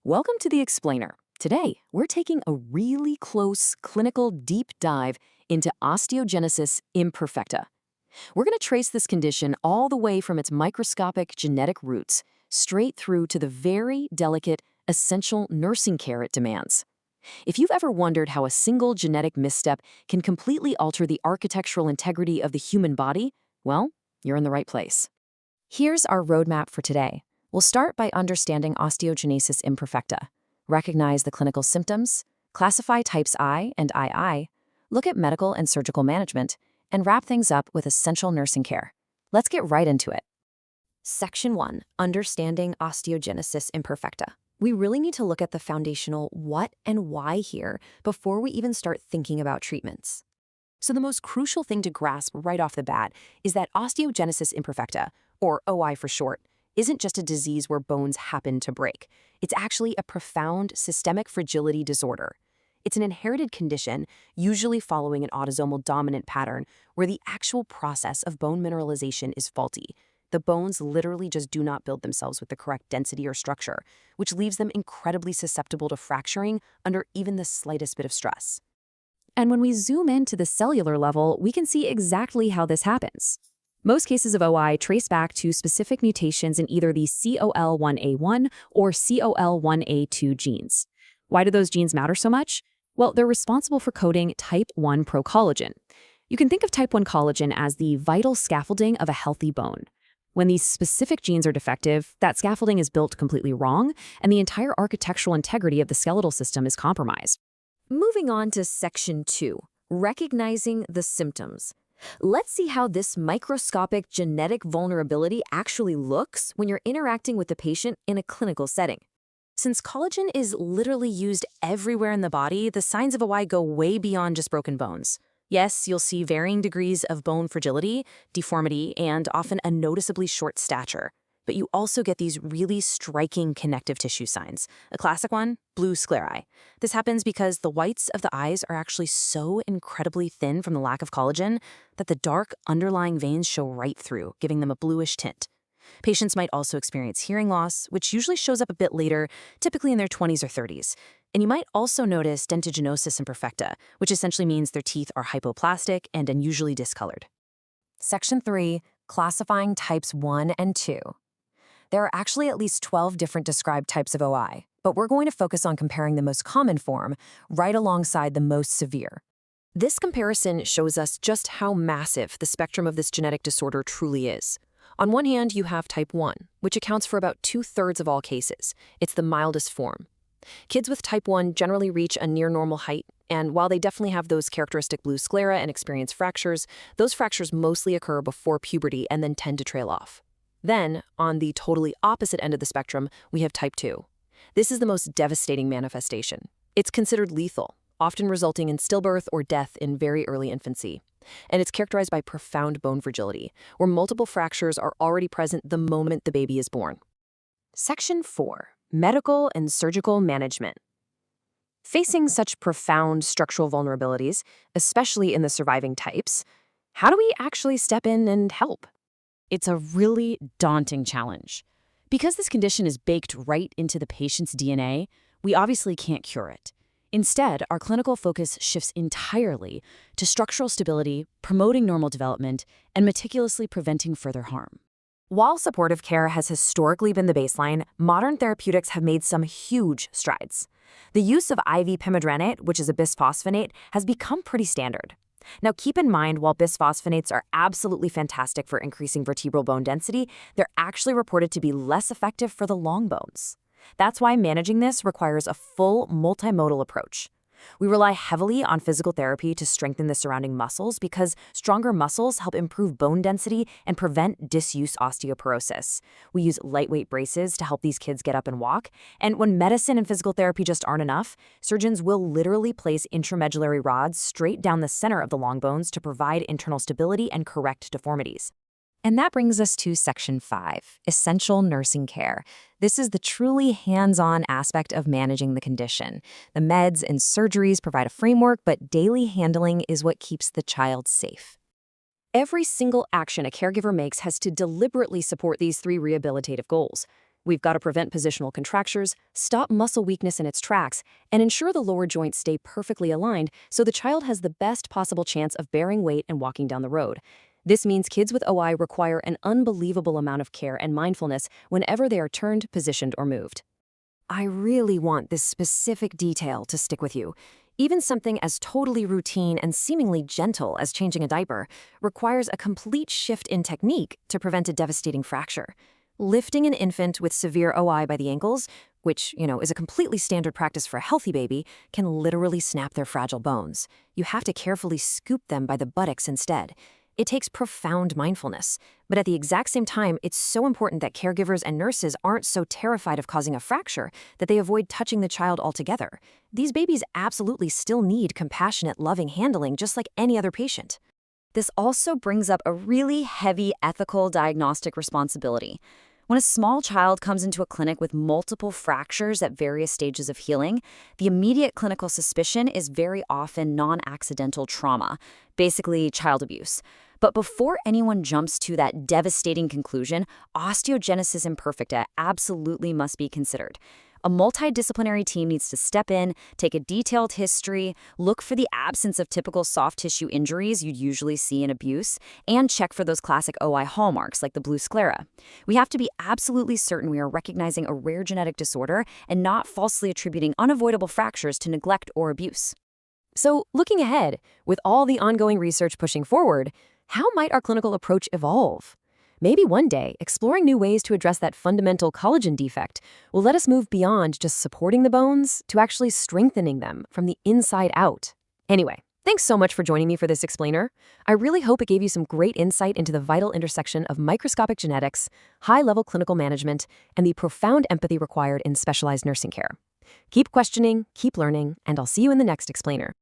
Welcome to the Explainer. Today, we're taking a really close clinical deep dive into osteogenesis imperfecta. We're going to trace this condition all the way from its microscopic genetic roots straight through to the very delicate, essential nursing care it demands. If you've ever wondered how a single genetic misstep can completely alter the architectural integrity of the human body, well, you're in the right place. Here's our roadmap for today. We'll start by understanding osteogenesis imperfecta, recognize the clinical symptoms, classify types I and II, look at medical and surgical management, and wrap things up with essential nursing care. Let's get right into it. Section 1. Understanding osteogenesis imperfecta. We really need to look at the foundational what and why here before we even start thinking about treatments. So the most crucial thing to grasp right off the bat is that osteogenesis imperfecta, or OI for short, isn't just a disease where bones happen to break. It's actually a profound systemic fragility disorder. It's an inherited condition, usually following an autosomal dominant pattern, where the actual process of bone mineralization is faulty. The bones literally just do not build themselves with the correct density or structure, which leaves them incredibly susceptible to fracturing under even the slightest bit of stress. And when we zoom into the cellular level, we can see exactly how this happens. Most cases of OI trace back to specific mutations in either the COL1A1 or COL1A2 genes. Why do those genes matter so much? Well, they're responsible for coding type 1 procollagen. You can think of type 1 collagen as the vital scaffolding of a healthy bone. When these specific genes are defective, that scaffolding is built completely wrong, and the entire architectural integrity of the skeletal system is compromised. Moving on to Section 2, recognizing the symptoms. Let's see how this microscopic genetic vulnerability actually looks when you're interacting with the patient in a clinical setting. Since collagen is literally used everywhere in the body, the signs of OI go way beyond just broken bones. Yes, you'll see varying degrees of bone fragility, deformity, and often a noticeably short stature. But you also get these really striking connective tissue signs. A classic one, blue sclerae. This happens because the whites of the eyes are actually so incredibly thin from the lack of collagen that the dark underlying veins show right through, giving them a bluish tint. Patients might also experience hearing loss, which usually shows up a bit later, typically in their 20s or 30s. And you might also notice Osteogenesis imperfecta, which essentially means their teeth are hypoplastic and unusually discolored. Section 3, classifying types 1 and 2. There are actually at least 12 different described types of OI, but we're going to focus on comparing the most common form right alongside the most severe. This comparison shows us just how massive the spectrum of this genetic disorder truly is. On one hand, you have type 1, which accounts for about 2/3 of all cases. It's the mildest form. Kids with type 1 generally reach a near normal height, and while they definitely have those characteristic blue sclera and experience fractures, those fractures mostly occur before puberty and then tend to trail off. Then, on the totally opposite end of the spectrum, we have type 2. This is the most devastating manifestation. It's considered lethal, often resulting in stillbirth or death in very early infancy. And it's characterized by profound bone fragility, where multiple fractures are already present the moment the baby is born. Section 4. Medical and surgical management. Facing such profound structural vulnerabilities, especially in the surviving types, how do we actually step in and help? It's a really daunting challenge. Because this condition is baked right into the patient's DNA, we obviously can't cure it. Instead, our clinical focus shifts entirely to structural stability, promoting normal development, and meticulously preventing further harm. While supportive care has historically been the baseline, modern therapeutics have made some huge strides. The use of IV pimodronate, which is a bisphosphonate, has become pretty standard. Now, keep in mind, while bisphosphonates are absolutely fantastic for increasing vertebral bone density, they're actually reported to be less effective for the long bones. That's why managing this requires a full multimodal approach. We rely heavily on physical therapy to strengthen the surrounding muscles because stronger muscles help improve bone density and prevent disuse osteoporosis. We use lightweight braces to help these kids get up and walk. And when medicine and physical therapy just aren't enough, surgeons will literally place intramedullary rods straight down the center of the long bones to provide internal stability and correct deformities. And that brings us to Section 5, essential nursing care. This is the truly hands-on aspect of managing the condition. The meds and surgeries provide a framework, but daily handling is what keeps the child safe. Every single action a caregiver makes has to deliberately support these 3 rehabilitative goals. We've got to prevent positional contractures, stop muscle weakness in its tracks, and ensure the lower joints stay perfectly aligned so the child has the best possible chance of bearing weight and walking down the road. This means kids with OI require an unbelievable amount of care and mindfulness whenever they are turned, positioned, or moved. I really want this specific detail to stick with you. Even something as totally routine and seemingly gentle as changing a diaper requires a complete shift in technique to prevent a devastating fracture. Lifting an infant with severe OI by the ankles, which, is a completely standard practice for a healthy baby, can literally snap their fragile bones. You have to carefully scoop them by the buttocks instead. It takes profound mindfulness, but at the exact same time, it's so important that caregivers and nurses aren't so terrified of causing a fracture that they avoid touching the child altogether. These babies absolutely still need compassionate, loving handling just like any other patient. This also brings up a really heavy ethical diagnostic responsibility. When a small child comes into a clinic with multiple fractures at various stages of healing, the immediate clinical suspicion is very often non-accidental trauma, basically child abuse. But before anyone jumps to that devastating conclusion, osteogenesis imperfecta absolutely must be considered. A multidisciplinary team needs to step in, take a detailed history, look for the absence of typical soft tissue injuries you'd usually see in abuse, and check for those classic OI hallmarks like the blue sclera. We have to be absolutely certain we are recognizing a rare genetic disorder and not falsely attributing unavoidable fractures to neglect or abuse. So, looking ahead, with all the ongoing research pushing forward, how might our clinical approach evolve? Maybe one day, exploring new ways to address that fundamental collagen defect will let us move beyond just supporting the bones to actually strengthening them from the inside out. Anyway, thanks so much for joining me for this explainer. I really hope it gave you some great insight into the vital intersection of microscopic genetics, high-level clinical management, and the profound empathy required in specialized nursing care. Keep questioning, keep learning, and I'll see you in the next explainer.